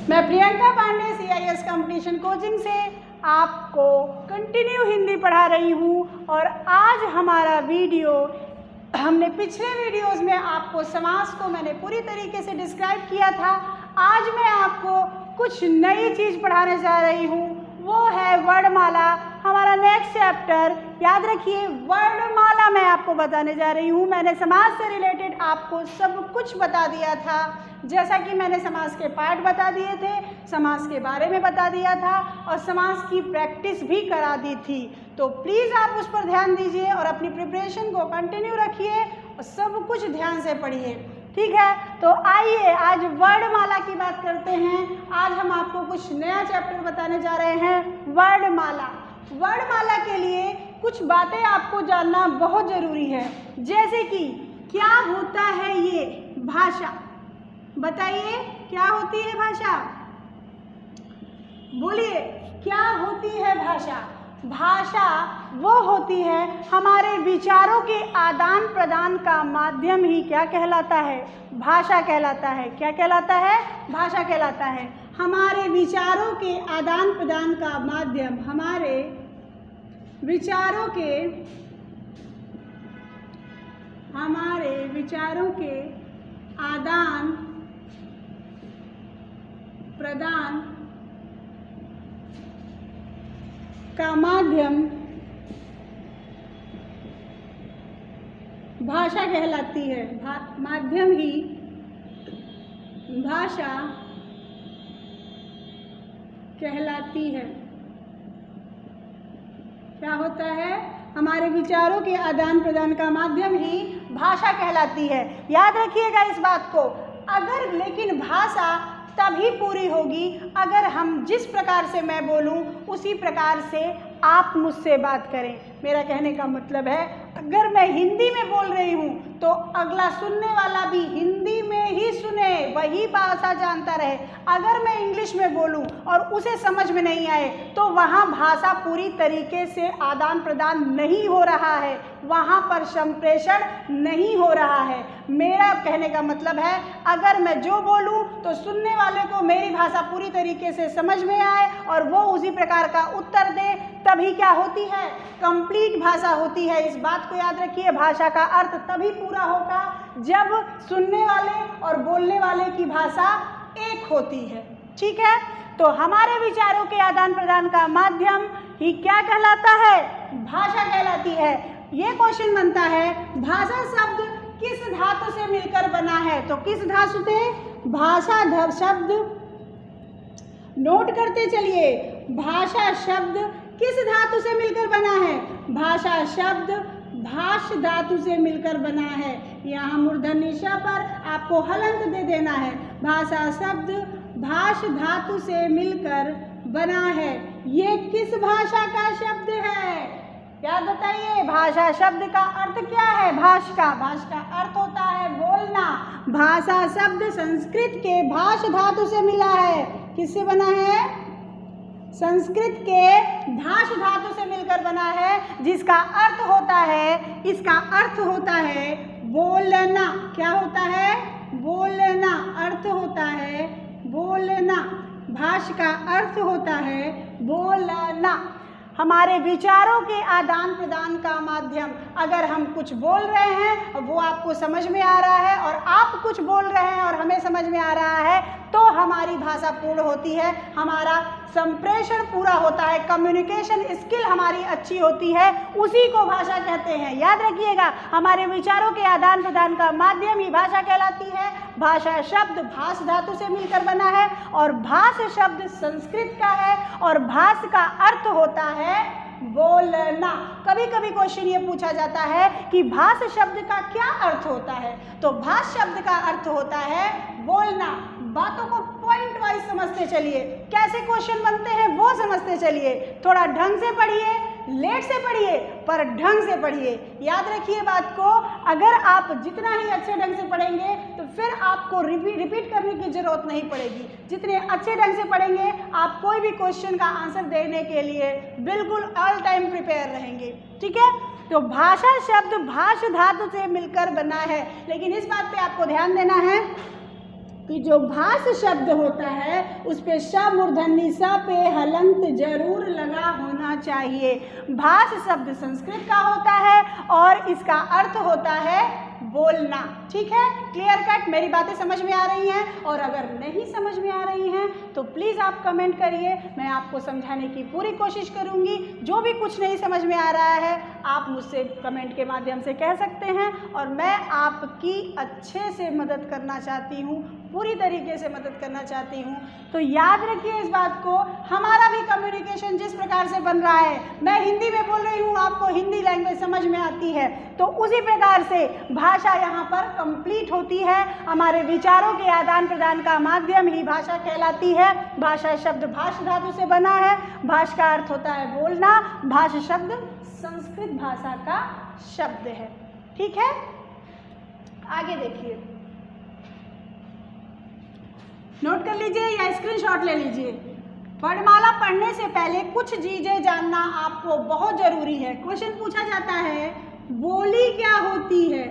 मैं Priyanka Pandey CIS competition coaching से आपको कंटिन्यू हिंदी पढ़ा रही हूँ। और आज हमारा वीडियो, हमने पिछले वीडियोस में आपको समास को मैंने पूरी तरीके से डिस्क्राइब किया था। आज मैं आपको कुछ नई चीज़ पढ़ाने जा रही हूँ, वो है वर्णमाला। हमारा नेक्स्ट चैप्टर, याद रखिए, वर्णमाला मैं आपको बताने जा रही हूँ। मैंने समास से रिलेटेड आपको सब कुछ बता दिया था, जैसा कि मैंने समास के पार्ट बता दिए थे, समास के बारे में बता दिया था और समास की प्रैक्टिस भी करा दी थी। तो प्लीज़ आप उस पर ध्यान दीजिए और अपनी प्रिपरेशन को कंटिन्यू रखिए और सब कुछ ध्यान से पढ़िए, ठीक है। तो आइए आज वर्णमाला की बात करते हैं। आज हम आपको कुछ नया चैप्टर बताने जा रहे हैं, वर्णमाला। वर्णमाला के लिए कुछ बातें आपको जानना बहुत ज़रूरी है, जैसे कि क्या होता है ये भाषा। बताइए क्या होती है भाषा, बोलिए क्या होती है भाषा। भाषा वो होती है हमारे विचारों के आदान प्रदान का माध्यम ही क्या कहलाता है, भाषा कहलाता है। क्या कहलाता है, भाषा कहलाता है। हमारे विचारों के आदान प्रदान का माध्यम, हमारे विचारों के आदान प्रदान का माध्यम भाषा कहलाती है। माध्यम ही भाषा कहलाती है। क्या होता है, हमारे विचारों के आदान प्रदान का माध्यम ही भाषा कहलाती है। याद रखिएगा इस बात को। अगर लेकिन भाषा तभी पूरी होगी अगर हम जिस प्रकार से मैं बोलूं उसी प्रकार से आप मुझसे बात करें। मेरा कहने का मतलब है, अगर मैं हिंदी में बोल रही हूँ तो अगला सुनने वाला भी हिंदी में ही सुने, वही भाषा जानता रहे। अगर मैं इंग्लिश में बोलूँ और उसे समझ में नहीं आए तो वहाँ भाषा पूरी तरीके से आदान प्रदान नहीं हो रहा है, वहाँ पर संप्रेषण नहीं हो रहा है। मेरा कहने का मतलब है, अगर मैं जो बोलूँ तो सुनने वाले को मेरी भाषा पूरी तरीके से समझ में आए और वो उसी प्रकार का उत्तर दे, तभी क्या होती है, कंप्लीट भाषा होती है। इस बात को याद रखिए। भाषा का अर्थ तभी पूरा होगा जब सुनने वाले और बोलने वाले की भाषा एक होती है, ठीक है। तो हमारे विचारों के आदान प्रदान का माध्यम ही क्या कहलाता है, भाषा कहलाती है। ये क्वेश्चन बनता है, भाषा शब्द किस धातु से मिलकर बना है। तो किस धातु से, भाषा शब्द, नोट करते चलिए, भाषा शब्द किस धातु से मिलकर बना है, भाषा शब्द भाष धातु से मिलकर बना है। यहाँ मूर्धन्य ष पर आपको हलंत दे देना है। भाषा शब्द भाष धातु से मिलकर बना है। ये किस भाषा का शब्द है, याद बताइए। भाषा शब्द का अर्थ क्या है, भाष का अर्थ होता है बोलना। भाषा शब्द संस्कृत के भाष धातु से मिला है। किससे बना है, संस्कृत के भाष धातु से मिलकर बना है, जिसका अर्थ होता है, इसका अर्थ होता है बोलना। क्या होता है, बोलना। अर्थ होता है बोलना। भाष का अर्थ होता है बोलना। हमारे विचारों के आदान प्रदान का माध्यम, अगर हम कुछ बोल रहे हैं और वो आपको समझ में आ रहा है और आप कुछ बोल रहे हैं और हमें समझ में आ रहा है, तो हमारी भाषा पूर्ण होती है, हमारा संप्रेषण पूरा होता है, कम्युनिकेशन स्किल हमारी अच्छी होती है, उसी को भाषा कहते हैं। याद रखिएगा, हमारे विचारों के आदान प्रदान का माध्यम ही भाषा कहलाती है। भाषा शब्द भाष धातु से मिलकर बना है और भाष शब्द संस्कृत का है और भाष का अर्थ होता है बोलना। कभी कभी क्वेश्चन ये पूछा जाता है कि भाष शब्द का क्या अर्थ होता है, तो भाष शब्द का अर्थ होता है बोलना। बातों को पॉइंट वाइज समझते चलिए, कैसे क्वेश्चन बनते हैं वो समझते चलिए। थोड़ा ढंग से पढ़िए, लेट से पढ़िए, पर ढंग से पढ़िए। याद रखिए बात को, अगर आप जितना ही अच्छे ढंग से पढ़ेंगे तो फिर आपको रिपीट करने की जरूरत नहीं पड़ेगी। जितने अच्छे ढंग से पढ़ेंगे आप कोई भी क्वेश्चन का आंसर देने के लिए बिल्कुल ऑल टाइम प्रिपेयर रहेंगे, ठीक है। तो भाषा शब्द भाष धातु से मिलकर बना है, लेकिन इस बात पे आपको ध्यान देना है, कि जो भास शब्द होता है उस पे श मूर्धन्य स पे हलंत जरूर लगा होना चाहिए। भास शब्द संस्कृत का होता है और इसका अर्थ होता है बोलना। ठीक है, क्लियर कट, मेरी बातें समझ में आ रही हैं? और अगर नहीं समझ में आ रही हैं तो प्लीज़ आप कमेंट करिए, मैं आपको समझाने की पूरी कोशिश करूँगी। जो भी कुछ नहीं समझ में आ रहा है आप मुझसे कमेंट के माध्यम से कह सकते हैं और मैं आपकी अच्छे से मदद करना चाहती हूँ, पूरी तरीके से मदद करना चाहती हूँ। तो याद रखिए इस बात को, हमारा भी कम्युनिकेशन जिस प्रकार से बन रहा है, मैं हिंदी में बोल रही हूँ, आपको हिंदी लैंग्वेज समझ में आती है, तो उसी प्रकार से भाषा यहाँ पर कंप्लीट होती है। हमारे विचारों के आदान प्रदान का माध्यम ही भाषा कहलाती है। भाषा शब्द भाष धातु से बना है, भाष का अर्थ होता है बोलना, भाष शब्द संस्कृत भाषा का शब्द है। ठीक है, आगे देखिए, नोट कर लीजिए या स्क्रीनशॉट ले लीजिए। वर्णमाला पढ़ने से पहले कुछ चीजें जानना आपको बहुत जरूरी है। क्वेश्चन पूछा जाता है बोली क्या होती है?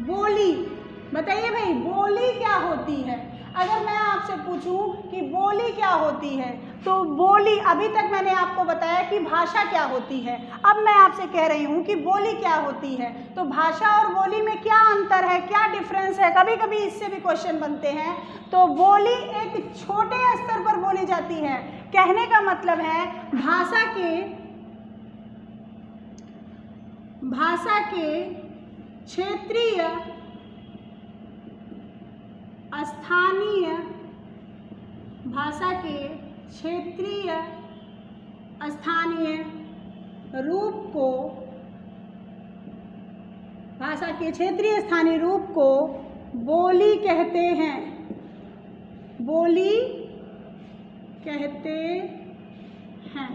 बोली बताइए भाई, बोली क्या होती है? अगर मैं आपसे पूछूं कि बोली क्या होती है तो बोली, अभी तक मैंने आपको बताया कि भाषा क्या होती है, अब मैं आपसे कह रही हूं कि बोली क्या होती है। तो भाषा और बोली में क्या अंतर है, क्या डिफरेंस है? कभी कभी इससे भी क्वेश्चन बनते हैं। तो बोली एक छोटे स्तर पर बोली जाती है। कहने का मतलब है भाषा के क्षेत्रीय, स्थानीय, भाषा के क्षेत्रीय स्थानीय रूप को, भाषा के क्षेत्रीय स्थानीय रूप को बोली कहते हैं। बोली कहते हैं।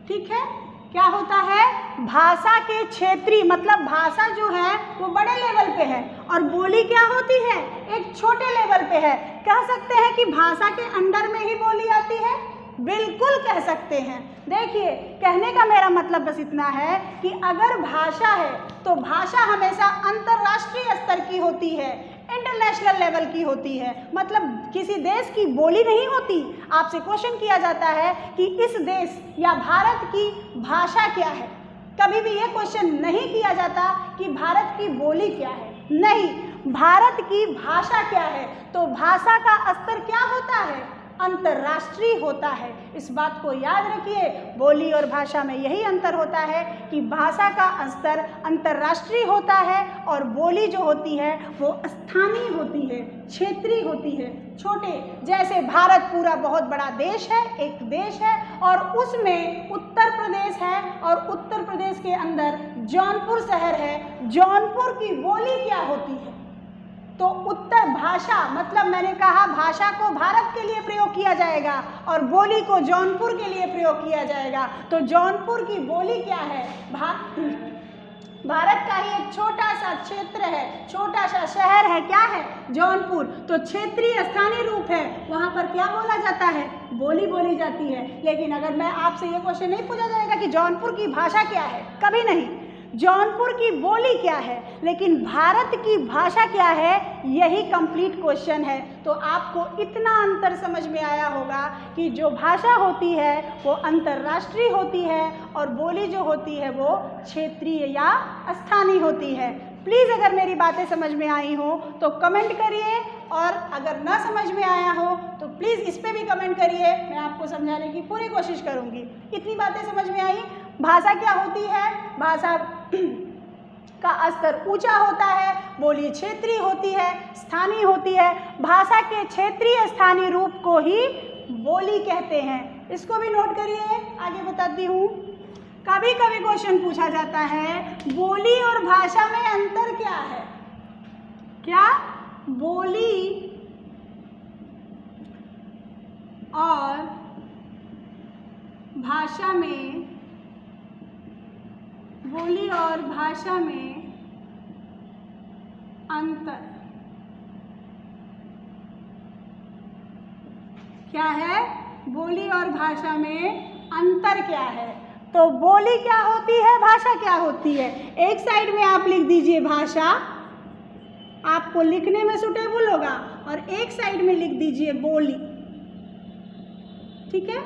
ठीक है, क्या होता है? भाषा के क्षेत्रीय मतलब भाषा जो है वो बड़े लेवल पे है और बोली क्या होती है? एक छोटे लेवल पे है। कह सकते हैं कि भाषा के अंडर में ही बोली आती है? बिल्कुल कह सकते हैं। देखिए, कहने का मेरा मतलब बस इतना है कि अगर भाषा है तो भाषा हमेशा अंतर्राष्ट्रीय स्तर की होती है, इंटरनेशनल लेवल की होती है। मतलब किसी देश की बोली नहीं होती। आपसे क्वेश्चन किया जाता है कि इस देश या भारत की भाषा क्या है, कभी भी ये क्वेश्चन नहीं किया जाता कि भारत की बोली क्या है, नहीं, भारत की भाषा क्या है। तो भाषा का स्तर क्या होता है? अंतर्राष्ट्रीय होता है। इस बात को याद रखिए, बोली और भाषा में यही अंतर होता है कि भाषा का स्तर अंतर्राष्ट्रीय होता है और बोली जो होती है वो स्थानीय होती है, क्षेत्रीय होती है, छोटे। जैसे भारत पूरा बहुत बड़ा देश है, एक देश है और उसमें उत्तर प्रदेश है और उत्तर प्रदेश के अंदर जौनपुर शहर है। जौनपुर की बोली क्या होती है? तो उत्तर भाषा मतलब मैंने कहा भाषा को भारत के लिए प्रयोग किया जाएगा और बोली को जौनपुर के लिए प्रयोग किया जाएगा। तो जौनपुर की बोली क्या है? भारत का ही एक छोटा सा क्षेत्र है, छोटा सा शहर है, क्या है? जौनपुर। तो क्षेत्रीय स्थानीय रूप है, वहाँ पर क्या बोला जाता है? बोली बोली जाती है। लेकिन अगर मैं आपसे ये क्वेश्चन नहीं पूछा जाएगा कि जौनपुर की भाषा क्या है, कभी नहीं। जौनपुर की बोली क्या है, लेकिन भारत की भाषा क्या है, यही कंप्लीट क्वेश्चन है। तो आपको इतना अंतर समझ में आया होगा कि जो भाषा होती है वो अंतर्राष्ट्रीय होती है और बोली जो होती है वो क्षेत्रीय या स्थानीय होती है। प्लीज़ अगर मेरी बातें समझ में आई हो तो कमेंट करिए और अगर ना समझ में आया हो तो प्लीज़ इस पर भी कमेंट करिए, मैं आपको समझाने की पूरी कोशिश करूँगी। इतनी बातें समझ में आई? भाषा क्या होती है? भाषा का स्तर ऊंचा होता है, बोली क्षेत्रीय होती है, स्थानीय होती है। भाषा के क्षेत्रीय स्थानीय रूप को ही बोली कहते हैं। इसको भी नोट करिए, आगे बताती हूँ। कभी कभी क्वेश्चन पूछा जाता है बोली और भाषा में अंतर क्या है? क्या? बोली और भाषा में, बोली और भाषा में अंतर क्या है? बोली और भाषा में अंतर क्या है? तो बोली क्या होती है, भाषा क्या होती है? एक साइड में आप लिख दीजिए भाषा आपको लिखने में सुटेबल होगा, और एक साइड में लिख दीजिए बोली। ठीक है,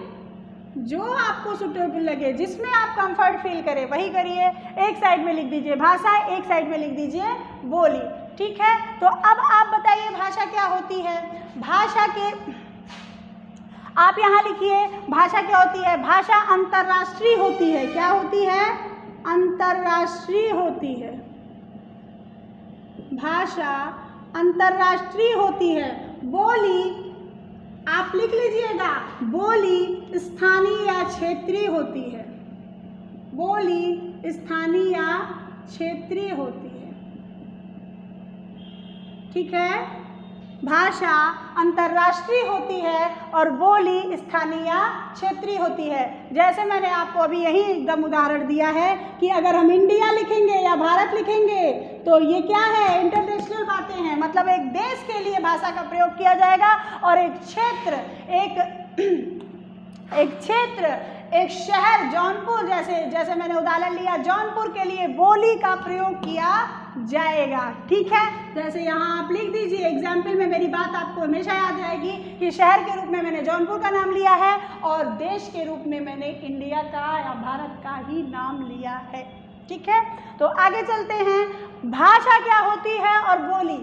जो आपको सुटेबल लगे, जिसमें आप कंफर्ट फील करें वही करिए। एक साइड में लिख दीजिए भाषा, एक साइड में लिख दीजिए बोली। ठीक है, तो अब आप बताइए भाषा क्या होती है। भाषा के आप यहाँ लिखिए, भाषा क्या होती है। भाषा अंतर्राष्ट्रीय होती है। क्या होती है? अंतर्राष्ट्रीय होती है। भाषा अंतर्राष्ट्रीय होती है। बोली आप लिख लीजिएगा, बोली स्थानीय या क्षेत्रीय होती है। बोली स्थानीय या क्षेत्रीय होती है। ठीक है, भाषा अंतर्राष्ट्रीय होती है और बोली स्थानीय या क्षेत्रीय होती है। जैसे मैंने आपको अभी यही एकदम उदाहरण दिया है कि अगर हम इंडिया लिखेंगे या भारत लिखेंगे तो ये क्या है, इंटरनेशनल बातें हैं। मतलब एक देश के लिए भाषा का प्रयोग किया जाएगा, और एक क्षेत्र, एक शहर जौनपुर, जैसे मैंने उदाहरण लिया, जौनपुर के लिए बोली का प्रयोग किया जाएगा। ठीक है, जैसे यहाँ आप लिख दीजिए, एग्जाम्पल में मेरी बात आपको हमेशा याद रहेगी कि शहर के रूप में मैंने जौनपुर का नाम लिया है और देश के रूप में मैंने इंडिया का या भारत का ही नाम लिया है। ठीक है, तो आगे चलते हैं। भाषा क्या होती है और बोली।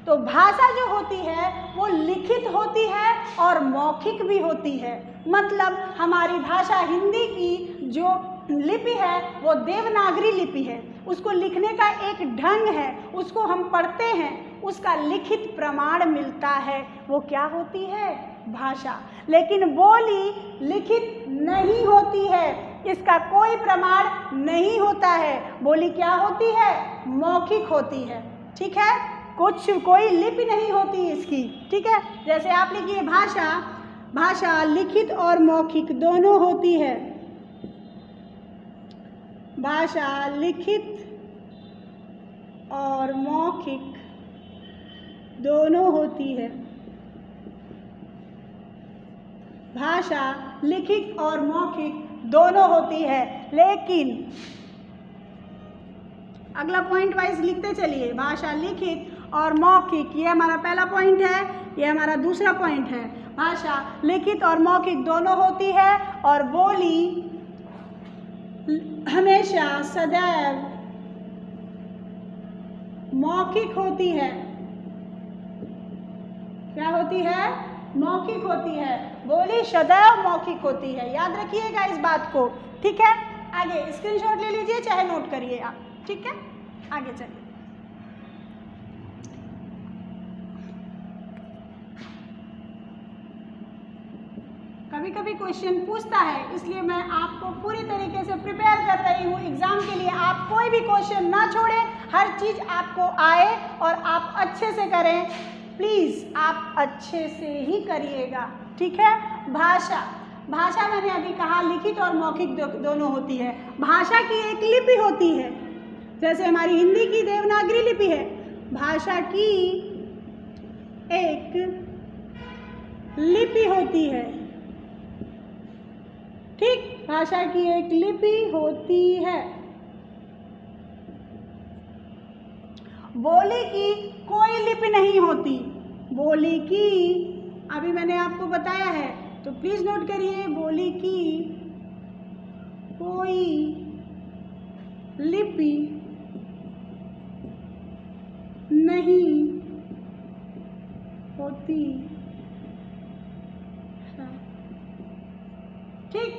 तो भाषा जो होती है वो लिखित होती है और मौखिक भी होती है। मतलब हमारी भाषा हिंदी की जो लिपि है वो देवनागरी लिपि है। उसको लिखने का एक ढंग है, उसको हम पढ़ते हैं, उसका लिखित प्रमाण मिलता है, वो क्या होती है, भाषा। लेकिन बोली लिखित नहीं होती है, इसका कोई प्रमाण नहीं होता है। बोली क्या होती है, मौखिक होती है। ठीक है, कोई लिपि नहीं होती इसकी। ठीक है, जैसे आप लिखिए, भाषा लिखित और मौखिक दोनों होती है। भाषा लिखित और मौखिक दोनों होती है। भाषा लिखित और मौखिक दोनों होती है, लेकिन अगला पॉइंट वाइज लिखते चलिए। भाषा लिखित और मौखिक, ये हमारा पहला पॉइंट है, ये हमारा दूसरा पॉइंट है। भाषा लिखित और मौखिक दोनों होती है, और बोली हमेशा सदैव मौखिक होती है। क्या होती है, मौखिक होती है। बोली सदैव मौखिक होती है, याद रखिएगा इस बात को। ठीक है, आगे स्क्रीनशॉट ले लीजिए, चाहे नोट करिए आप। ठीक है, आगे चलिए। कभी कभी क्वेश्चन पूछता है, इसलिए मैं आपको पूरी तरीके से प्रिपेयर कर रही हूँ एग्जाम के लिए। आप कोई भी क्वेश्चन ना छोड़ें, हर चीज आपको आए और आप अच्छे से करें। प्लीज आप अच्छे से ही करिएगा। ठीक है, भाषा मैंने अभी कहा लिखित और मौखिक दोनों होती है। भाषा की एक लिपि होती है, जैसे हमारी हिंदी की देवनागरी लिपि है। भाषा की एक लिपि होती है। ठीक, भाषा की एक लिपि होती है। बोली की कोई लिपि नहीं होती। बोली की अभी मैंने आपको बताया है, तो प्लीज नोट करिए, बोली की कोई लिपि नहीं होती है। ठीक,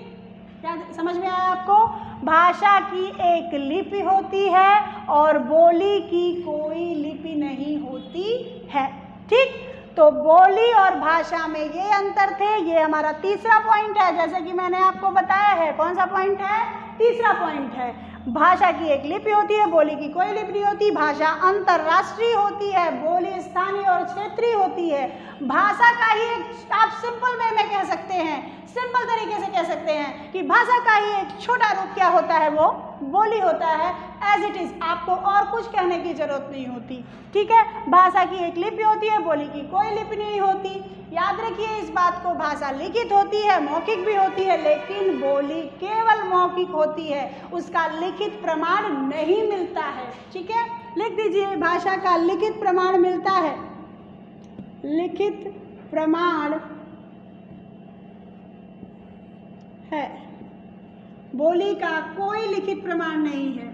क्या समझ में आया आपको? भाषा की एक लिपि होती है और बोली की कोई लिपि नहीं होती है। ठीक, तो बोली और भाषा में ये अंतर थे। ये हमारा तीसरा पॉइंट है, जैसे कि मैंने आपको बताया है। कौन सा पॉइंट है? तीसरा पॉइंट है। भाषा की एक लिपि होती है, बोली की कोई लिपि नहीं होती। भाषा अंतर्राष्ट्रीय होती है, बोली स्थानीय और क्षेत्रीय होती है। भाषा का ही एक, आप सिंपल वे में कह सकते हैं, सिंपल तरीके से कह सकते हैं कि भाषा का ही एक छोटा रूप क्या होता है, वो बोली होता है एज इट इज़। आपको और कुछ कहने की ज़रूरत नहीं होती, ठीक है। भाषा की एक लिपि होती है, बोली की कोई लिपि नहीं होती। याद रखिए इस बात को, भाषा लिखित होती है, मौखिक भी होती है, लेकिन बोली केवल मौखिक होती है, उसका लिखित प्रमाण नहीं मिलता है, ठीक है। लिख दीजिए, भाषा का लिखित प्रमाण मिलता है, लिखित प्रमाण है, बोली का कोई लिखित प्रमाण नहीं है,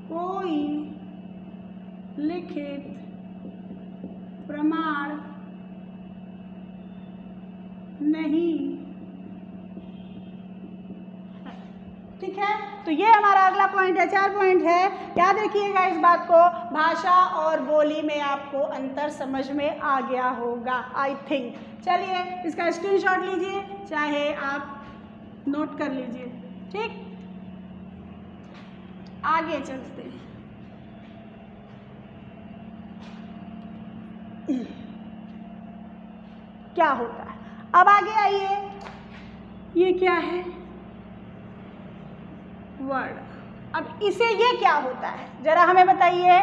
कोई लिखित प्रमाण नहीं है, ठीक है। तो ये हमारा अगला पॉइंट है, 4 पॉइंट है, याद रखिएगा इस बात को। भाषा और बोली में आपको अंतर समझ में आ गया होगा आई थिंक। चलिए इसका स्क्रीनशॉट लीजिए, चाहे आप नोट कर लीजिए, ठीक। आगे चलते हैं। क्या होता है, अब आगे आइए, ये क्या है, वर्ड। अब इसे ये क्या होता है, जरा हमें बताइए,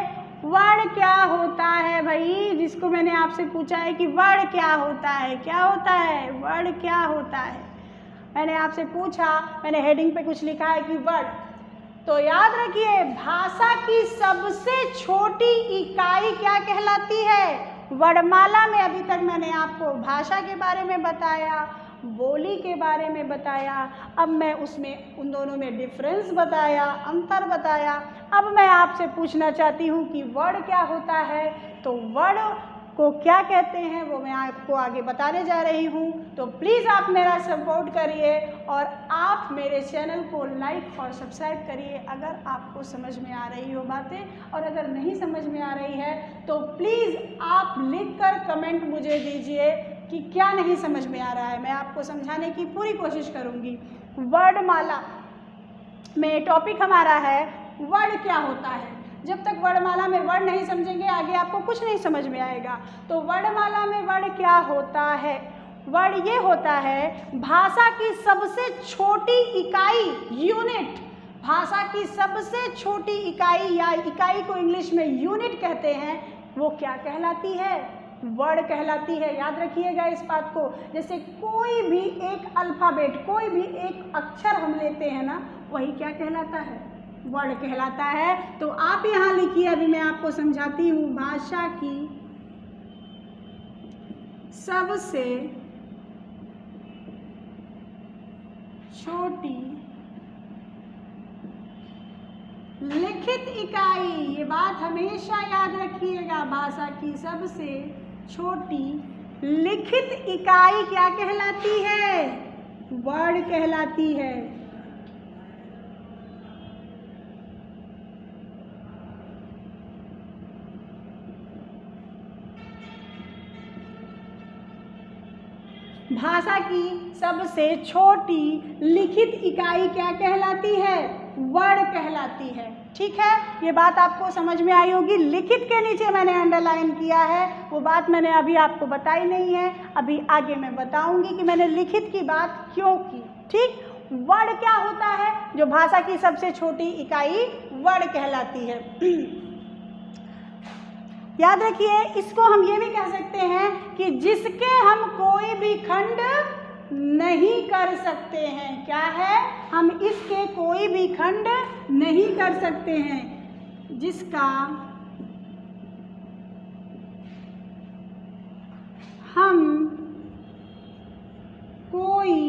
वर्ड क्या होता है भाई, जिसको मैंने आपसे पूछा है कि वर्ड क्या होता है, क्या होता है, वर्ड क्या होता है। मैंने आपसे पूछा, मैंने हेडिंग पे कुछ लिखा है कि वर्ड, तो याद रखिए भाषा की सबसे छोटी इकाई क्या कहलाती है, वर्णमाला में। अभी तक मैंने आपको भाषा के बारे में बताया, बोली के बारे में बताया, अब मैं उसमें उन दोनों में डिफरेंस बताया, अंतर बताया। अब मैं आपसे पूछना चाहती हूँ कि वर्ड क्या होता है, तो वर्ड को क्या कहते हैं वो मैं आपको आगे बताने जा रही हूँ। तो प्लीज़ आप मेरा सपोर्ट करिए और आप मेरे चैनल को लाइक और सब्सक्राइब करिए अगर आपको समझ में आ रही हो बातें, और अगर नहीं समझ में आ रही है तो प्लीज़ आप लिखकर कमेंट मुझे दीजिए कि क्या नहीं समझ में आ रहा है, मैं आपको समझाने की पूरी कोशिश करूँगी। वर्णमाला में टॉपिक हमारा है वर्ड क्या होता है। जब तक वर्णमाला में वर्ड नहीं समझेंगे आगे आपको कुछ नहीं समझ में आएगा। तो वर्णमाला में वर्ड क्या होता है, वर्ड ये होता है भाषा की सबसे छोटी इकाई, यूनिट। भाषा की सबसे छोटी इकाई या इकाई को इंग्लिश में यूनिट कहते हैं, वो क्या कहलाती है, वर्ड कहलाती है। याद रखिएगा इस बात को। जैसे कोई भी एक अल्फ़ाबेट, कोई भी एक अक्षर हम लेते हैं ना, वही क्या कहलाता है, वर्ड कहलाता है। तो आप यहाँ लिखिए, अभी मैं आपको समझाती हूँ। भाषा की सबसे छोटी लिखित इकाई, ये बात हमेशा याद रखिएगा, भाषा की सबसे छोटी लिखित इकाई क्या कहलाती है, वर्ड कहलाती है। भाषा की सबसे छोटी लिखित इकाई क्या कहलाती है, वर्ड कहलाती है। ठीक है, ये बात आपको समझ में आई होगी। लिखित के नीचे मैंने अंडरलाइन किया है, वो बात मैंने अभी आपको बताई नहीं है, अभी आगे मैं बताऊंगी कि मैंने लिखित की बात क्यों की। ठीक, वर्ड क्या होता है, जो भाषा की सबसे छोटी इकाई वर्ड कहलाती है। याद रखिए, इसको हम ये भी कह सकते हैं कि जिसके हम कोई भी खंड नहीं कर सकते हैं। क्या है, हम इसके कोई भी खंड नहीं कर सकते हैं, जिसका हम कोई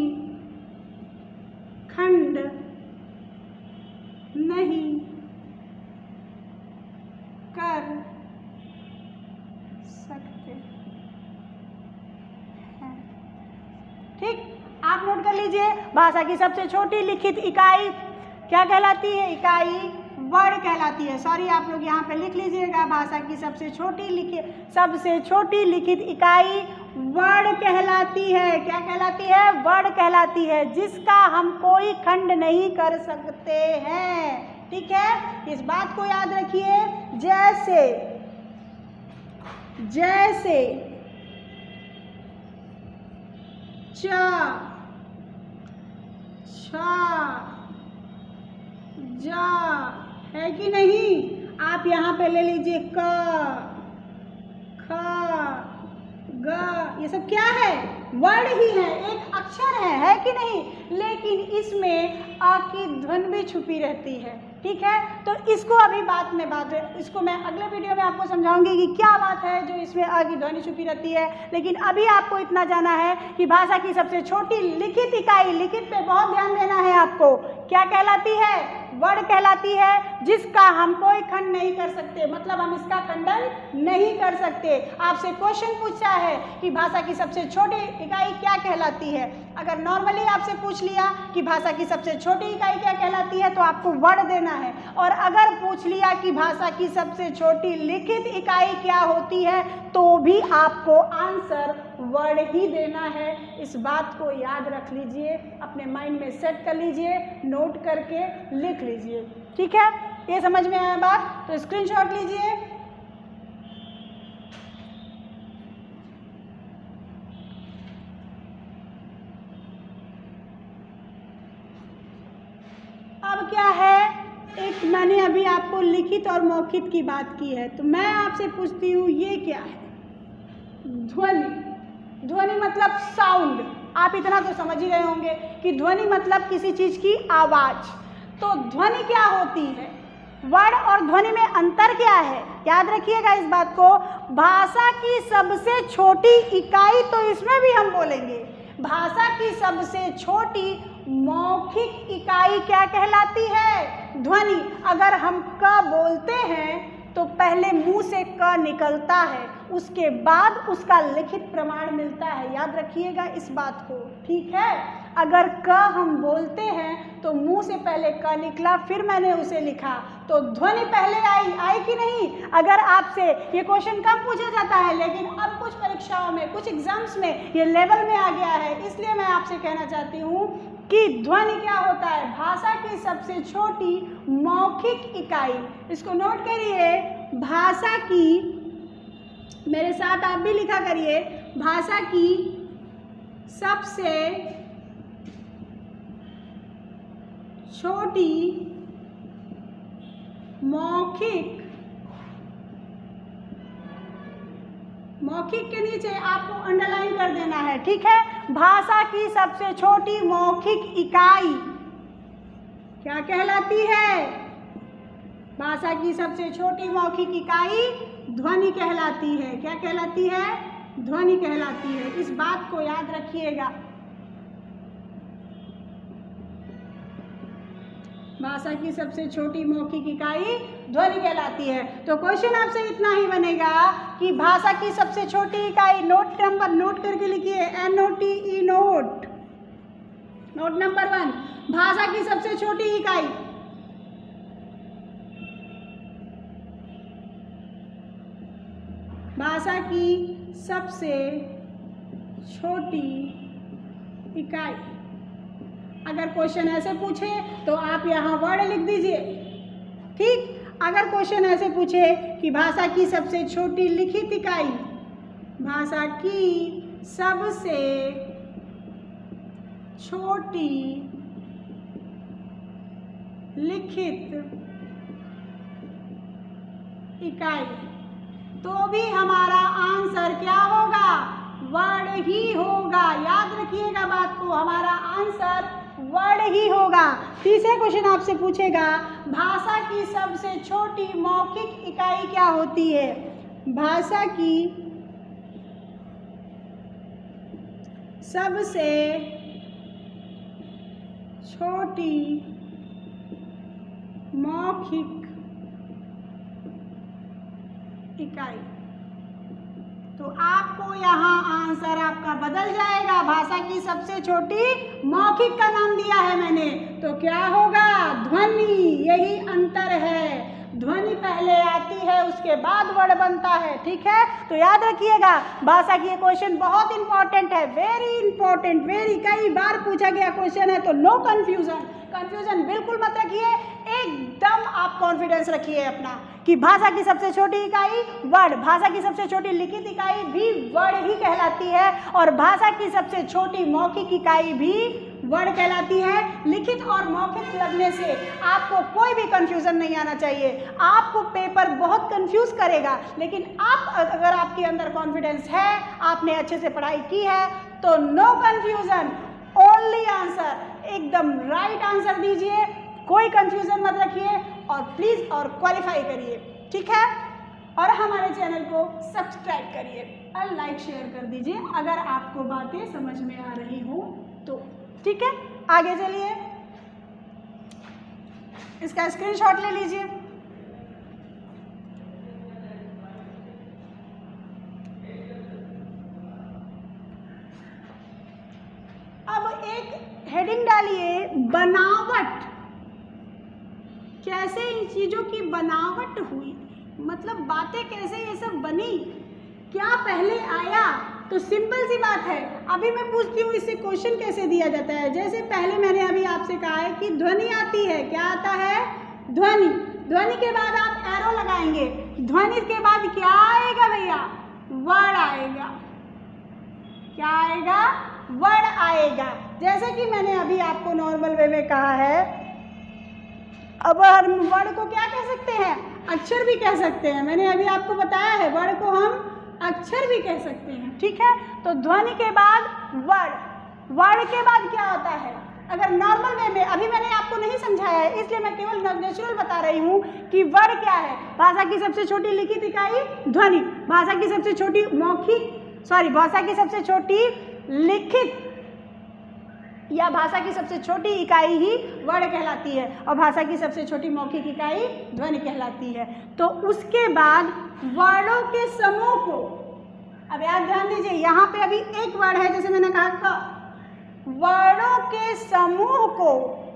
खंड नहीं कर सकते हैं। ठीक, आप नोट कर लीजिए, भाषा की सबसे छोटी लिखित इकाई क्या कहलाती है, इकाई वर्ड कहलाती है। सॉरी, आप लोग यहाँ पे लिख लीजिएगा, भाषा की सबसे छोटी लिखित इकाई वर्ड कहलाती है। क्या कहलाती है, वर्ड कहलाती है, जिसका हम कोई खंड नहीं कर सकते हैं। ठीक है, इस बात को याद रखिए। जैसे च, छा, जा, है कि नहीं? आप यहाँ पे ले लीजिए क, ख, ग, ये सब क्या है? वर्ड ही है, एक अक्षर है कि नहीं? लेकिन इसमें अ की ध्वनि भी छुपी रहती है, ठीक है? तो इसको अभी इसको मैं अगले वीडियो में आपको समझाऊंगी कि क्या बात है जो इसमें अ की ध्वनि छुपी रहती है। लेकिन अभी आपको इतना जाना है कि भाषा की सबसे छोटी लिखित इकाई, लिखित पे बहुत ध्यान देना है आपको, क्या कहलाती है? वर्ड कहलाती है, जिसका हम कोई खंड नहीं कर सकते, मतलब हम इसका खंडन नहीं कर सकते। आपसे क्वेश्चन पूछा है कि भाषा की सबसे छोटी इकाई क्या कहलाती है। अगर नॉर्मली आपसे पूछ लिया कि भाषा की सबसे छोटी इकाई क्या कहलाती है, तो आपको वर्ड देना है। और अगर पूछ लिया कि भाषा की सबसे छोटी लिखित इकाई क्या होती है, तो भी आपको आंसर वर्ड ही देना है। इस बात को याद रख लीजिए, अपने माइंड में सेट कर लीजिए, नोट करके लिख लीजिए, ठीक है? ये समझ में आया बात? तो स्क्रीनशॉट लीजिए। अब क्या है, एक मैंने अभी आपको लिखित और मौखिक की बात की है, तो मैं आपसे पूछती हूँ ये क्या है? ध्वनि। ध्वनि मतलब साउंड। आप इतना तो समझ ही रहे होंगे कि ध्वनि मतलब किसी चीज की आवाज। तो ध्वनि क्या होती है? वर्ड और ध्वनि में अंतर क्या है? याद रखिएगा इस बात को। भाषा की सबसे छोटी इकाई, तो इसमें भी हम बोलेंगे, भाषा की सबसे छोटी मौखिक इकाई क्या कहलाती है? ध्वनि। अगर हम क बोलते हैं तो पहले मुंह से क निकलता है, उसके बाद उसका लिखित प्रमाण मिलता है। याद रखिएगा इस बात को, ठीक है? अगर क हम बोलते हैं तो मुंह से पहले क निकला, फिर मैंने उसे लिखा, तो ध्वनि पहले आई कि नहीं? अगर आपसे ये क्वेश्चन कम पूछा जाता है, लेकिन अब कुछ परीक्षाओं में, कुछ एग्जाम्स में ये लेवल में आ गया है, इसलिए मैं आपसे कहना चाहती हूँ कि ध्वनि क्या होता है? भाषा की सबसे छोटी मौखिक इकाई। इसको नोट करिए, भाषा की, मेरे साथ आप भी लिखा करिए, भाषा की सबसे छोटी मौखिक, मौखिक के नीचे आपको अंडरलाइन कर देना है, ठीक है? भाषा की सबसे छोटी मौखिक इकाई क्या कहलाती है? भाषा की सबसे छोटी मौखिक इकाई ध्वनि कहलाती है। क्या कहलाती है? ध्वनि कहलाती है। इस बात को याद रखिएगा। भाषा की सबसे छोटी मौखिक इकाई ध्वनि कहलाती है। तो क्वेश्चन आपसे इतना ही बनेगा कि भाषा की सबसे छोटी इकाई, नोट नंबर नोट करके लिखिए, NOTE नोट। नोट नंबर 1, भाषा की सबसे छोटी इकाई, भाषा की सबसे छोटी इकाई। अगर क्वेश्चन ऐसे पूछे तो आप यहाँ वर्ड लिख दीजिए, ठीक? अगर क्वेश्चन ऐसे पूछे कि भाषा की सबसे छोटी लिखित इकाई, भाषा की सबसे छोटी लिखित इकाई, तो भी हमारा आंसर क्या होगा? वर्ड ही होगा। याद रखिएगा बात को, हमारा आंसर वर्ड ही होगा। तीसरे क्वेश्चन आपसे पूछेगा, भाषा की सबसे छोटी मौखिक इकाई क्या होती है? भाषा की सबसे छोटी मौखिक इकाई। तो आपको यहाँ आंसर आपका बदल जाएगा। भाषा की सबसे छोटी मौखिक का नाम दिया है मैंने, तो क्या होगा? ध्वनि। यही अंतर है, ध्वनि पहले आती है, उसके बाद वर्ड बनता है, ठीक है? तो याद रखिएगा, भाषा की ये क्वेश्चन बहुत इंपॉर्टेंट है, वेरी इंपॉर्टेंट, वेरी, कई बार पूछा गया क्वेश्चन है, तो नो कंफ्यूजन, कंफ्यूजन बिल्कुल मत रखिए, एकदम आप कॉन्फिडेंस रखिए अपना कि भाषा की सबसे छोटी इकाई वर्ड, भाषा की सबसे छोटी लिखित इकाई भी वर्ड ही कहलाती है, और भाषा की सबसे छोटी मौखिक इकाई भी वर्ड कहलाती है। लिखित और मौखिक लगने से आपको कोई भी कंफ्यूजन नहीं आना चाहिए। आपको पेपर बहुत कंफ्यूज करेगा, लेकिन आप अगर आपके अंदर कॉन्फिडेंस है, आपने अच्छे से पढ़ाई की है, तो नो कंफ्यूजन, ओनली आंसर, एकदम राइट आंसर दीजिए, कोई कंफ्यूजन मत रखिए और प्लीज़ और क्वालिफाई करिए, ठीक है। और हमारे चैनल को सब्सक्राइब करिए और लाइक शेयर कर दीजिए अगर आपको बातें समझ में आ रही हो तो, ठीक है। आगे चलिए, इसका स्क्रीनशॉट ले लीजिए। अब एक हेडिंग डालिए, बनावट। कैसे इन चीज़ों की बनावट हुई, मतलब बातें कैसे ये सब बनी, क्या पहले आया। तो सिंपल सी बात है, अभी मैं पूछती हूँ इससे क्वेश्चन कैसे दिया जाता है। जैसे पहले मैंने अभी आपसे कहा है कि ध्वनि आती है, क्या आता है, ध्वनि। ध्वनि के बाद आप एरो लगाएंगे, ध्वनि के बाद क्या आएगा भैया, वर्ड आएगा। क्या आएगा, वर्ड आएगा। जैसे कि मैंने अभी आपको नॉर्मल वे में कहा है, अब हम वर्ड को क्या कह सकते हैं, अक्षर भी कह सकते हैं। मैंने अभी आपको बताया है, वर्ड को हम अक्षर भी कह सकते हैं, ठीक है। तो ध्वनि के बाद वर्ड, वर्ड के बाद क्या होता है, अगर नॉर्मल वे में, अभी मैंने आपको नहीं समझाया है इसलिए मैं केवल नेचुरल बता रही हूँ कि वर्ड क्या है। भाषा की सबसे छोटी लिखित इकाई ध्वनि, भाषा की सबसे छोटी भाषा की सबसे छोटी लिखित या भाषा की सबसे छोटी इकाई ही वर्ड कहलाती है और भाषा की सबसे छोटी मौखिक इकाई ध्वनि कहलाती है। तो उसके बाद वर्डों के समूह को, अब याद ध्यान दीजिए, यहाँ पे अभी एक वर्ड है, जैसे मैंने कहा वर्डों के समूह को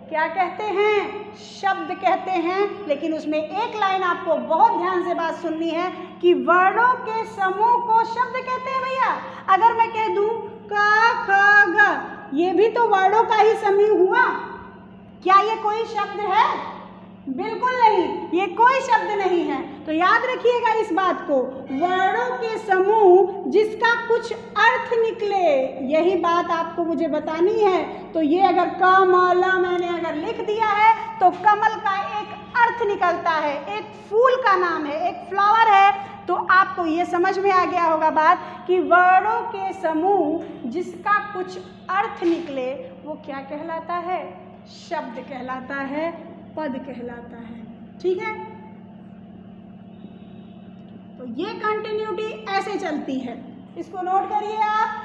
क्या कहते हैं, शब्द कहते हैं। लेकिन उसमें एक लाइन आपको बहुत ध्यान से बात सुननी है कि वर्डों के समूह को शब्द कहते हैं भैया। अगर मैं कह दूं क ख ग, ये भी तो वर्डों का ही समूह हुआ, क्या ये कोई शब्द है, बिल्कुल नहीं, ये कोई शब्द नहीं है। तो याद रखिएगा इस बात को, वर्डों के समूह जिसका कुछ अर्थ निकले, यही बात आपको मुझे बतानी है। तो ये अगर कमल मैंने अगर लिख दिया है तो कमल का एक अर्थ निकलता है, एक फूल का नाम है, एक फ्लावर है। तो आपको ये समझ में आ गया होगा बात कि वर्डों के समूह जिसका कुछ अर्थ निकले वो क्या कहलाता है, शब्द कहलाता है, पद कहलाता है, ठीक है। तो ये कंटिन्यूटी ऐसे चलती है, इसको नोट करिए आप।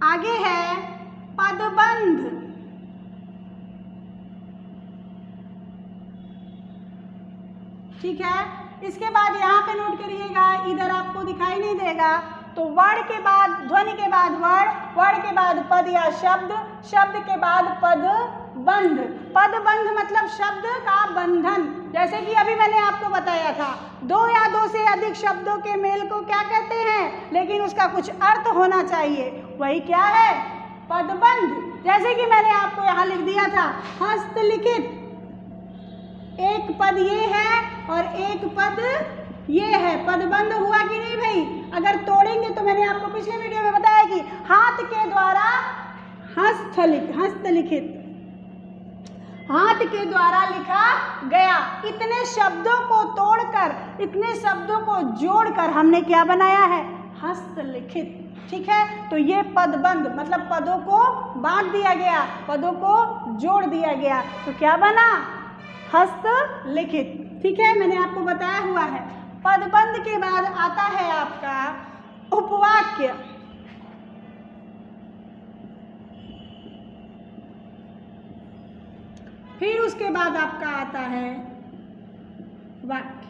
आगे है पदबंध। ठीक है, इसके बाद यहाँ पे नोट करिएगा, इधर आपको दिखाई नहीं देगा। तो वर्ड के बाद, ध्वनि के बाद वर्ड, वर्ड के बाद पद या शब्द, शब्द के बाद पदबंध। पदबंध मतलब शब्द का बंधन। जैसे कि अभी मैंने आपको बताया था, दो या दो से अधिक शब्दों के मेल को क्या कहते हैं, लेकिन उसका कुछ अर्थ होना चाहिए, वही क्या है, पदबंध। जैसे कि मैंने आपको यहाँ लिख दिया था हस्तलिखित, एक पद ये है और एक पद ये है, पदबंध हुआ कि नहीं भाई। अगर तोड़ेंगे तो मैंने आपको पिछले वीडियो में बताया कि हाथ के द्वारा हस्तलिखित, हाथ के द्वारा लिखा गया। इतने शब्दों को तोड़कर, इतने शब्दों को जोड़कर हमने क्या बनाया है, हस्तलिखित, ठीक है। तो ये पदबंध मतलब पदों को बांट दिया गया, पदों को जोड़ दिया गया, तो क्या बना, हस्तलिखित, ठीक है। मैंने आपको बताया हुआ है। पदबंध के बाद आता है आपका उपवाक्य। फिर उसके बाद आपका आता है वाक्य।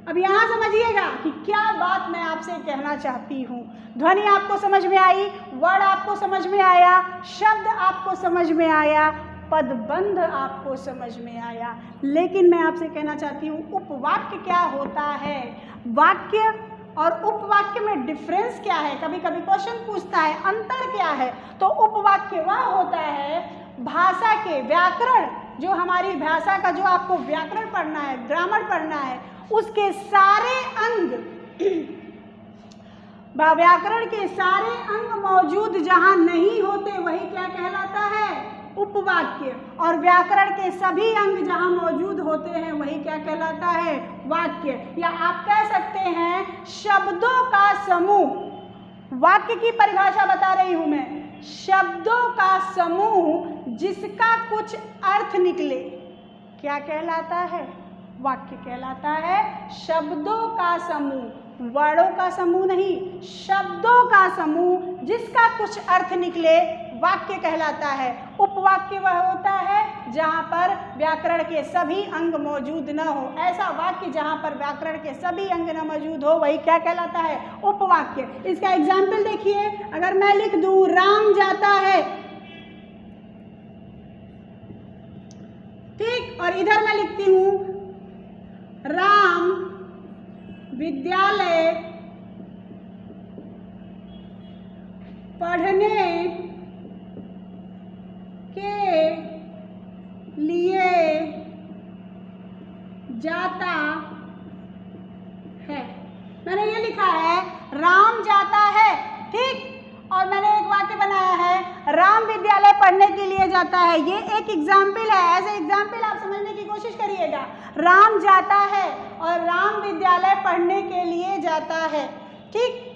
अब यहाँ समझिएगा कि क्या बात मैं आपसे कहना चाहती हूँ। ध्वनि आपको समझ में आई, वर्ड आपको समझ में आया, शब्द आपको समझ में आया, पदबंध आपको समझ में आया, लेकिन मैं आपसे कहना चाहती हूँ उपवाक्य क्या होता है, वाक्य और उपवाक्य में डिफरेंस क्या है। कभी कभी क्वेश्चन पूछता है अंतर क्या है। तो उपवाक्य वह होता है भाषा के व्याकरण, जो हमारी भाषा का जो आपको व्याकरण पढ़ना है, ग्रामर पढ़ना है, उसके सारे अंग व्याकरण के सारे अंग मौजूद जहाँ नहीं होते वही क्या कहलाता है, उपवाक्य। और व्याकरण के सभी अंग जहाँ मौजूद होते हैं वही क्या कहलाता है, वाक्य। या आप कह सकते हैं शब्दों का समूह। वाक्य की परिभाषा बता रही हूं मैं, शब्दों का समूह जिसका कुछ अर्थ निकले क्या कहलाता है, वाक्य कहलाता है। शब्दों का समूह, वर्णों का समूह नहीं, शब्दों का समूह जिसका कुछ अर्थ निकले वाक्य कहलाता है। उपवाक्य वह होता है जहाँ पर व्याकरण के सभी अंग मौजूद न हो। ऐसा वाक्य जहाँ पर व्याकरण के सभी अंग न मौजूद हो वही क्या कहलाता है, उपवाक्य। इसका एग्जाम्पल देखिए, अगर मैं लिख दूं राम जाता है, ठीक, और इधर मैं लिखती हूं राम विद्यालय पढ़ने के लिए जाता है। मैंने ये लिखा है राम जाता है, ठीक, और मैंने एक वाक्य बनाया है राम विद्यालय पढ़ने के लिए जाता है। ये एक एग्जाम्पल है, ऐसे एग्जाम्पल आप समझने की कोशिश करिएगा। राम जाता है और राम विद्यालय पढ़ने के लिए जाता है, ठीक,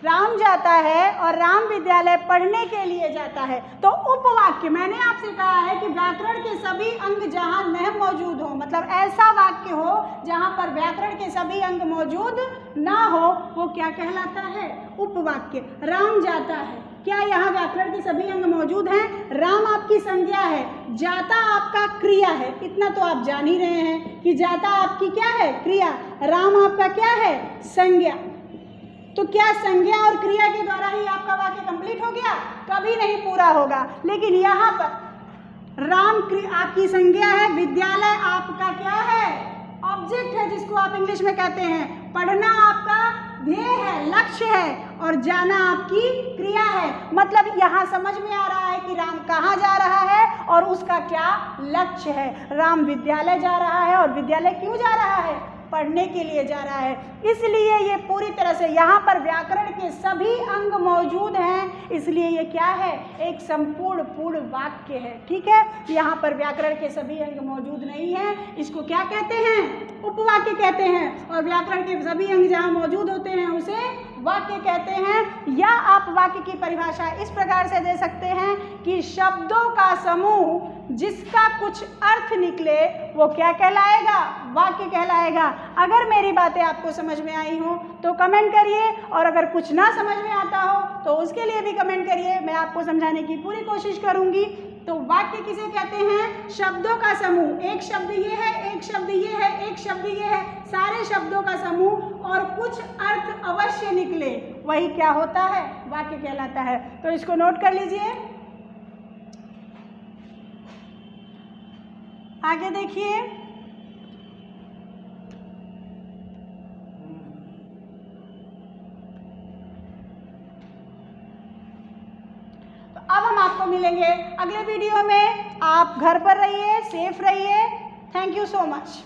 राम जाता है और राम विद्यालय पढ़ने के लिए जाता है। तो उपवाक्य, मैंने आपसे कहा है कि व्याकरण के सभी अंग जहाँ न मौजूद हो, मतलब ऐसा वाक्य हो जहाँ पर व्याकरण के सभी अंग मौजूद ना हो, वो क्या कहलाता है, उपवाक्य। राम जाता है, क्या यहाँ व्याकरण के सभी अंग मौजूद हैं? राम आपकी संज्ञा है, जाता आपका क्रिया है। इतना तो आप जान ही रहे हैं कि जाता आपकी क्या है, क्रिया, राम आपका क्या है, संज्ञा। तो क्या संज्ञा और क्रिया के द्वारा ही आपका वाक्य कंप्लीट हो गया? कभी नहीं पूरा होगा। लेकिन यहाँ पर राम आपकी संज्ञा है, विद्यालय आपका क्या है, ऑब्जेक्ट है, जिसको आप इंग्लिश में कहते हैं, पढ़ना आपका ध्येय है, लक्ष्य है, और जाना आपकी क्रिया है। मतलब यहाँ समझ में आ रहा है कि राम कहाँ जा रहा है और उसका क्या लक्ष्य है। राम विद्यालय जा रहा है, और विद्यालय क्यों जा रहा है, पढ़ने के लिए जा रहा है। इसलिए ये पूरी तरह से यहाँ पर व्याकरण के सभी अंग मौजूद हैं, इसलिए ये क्या है, एक संपूर्ण पूर्ण वाक्य है, ठीक है। यहाँ पर व्याकरण के सभी अंग मौजूद नहीं है, इसको क्या कहते हैं, उपवाक्य कहते हैं। और व्याकरण के सभी अंग जहाँ मौजूद होते हैं उसे वाक्य कहते हैं। या आप वाक्य की परिभाषा इस प्रकार से दे सकते हैं कि शब्दों का समूह जिसका कुछ अर्थ निकले वो क्या कहलाएगा, वाक्य कहलाएगा। अगर मेरी बातें आपको समझ में आई हो तो कमेंट करिए, और अगर कुछ ना समझ में आता हो तो उसके लिए भी कमेंट करिए, मैं आपको समझाने की पूरी कोशिश करूंगी। तो वाक्य किसे कहते हैं, शब्दों का समूह। एक शब्द ये है, एक शब्द ये है, एक शब्द ये है, सारे शब्दों का समूह और कुछ अर्थ अवश्य निकले, वही क्या होता है, वाक्य कहलाता है। तो इसको नोट कर लीजिए। आगे देखिए, तो अब हम आपको मिलेंगे अगले वीडियो में। आप घर पर रहिए, सेफ रहिए। Thank you so much.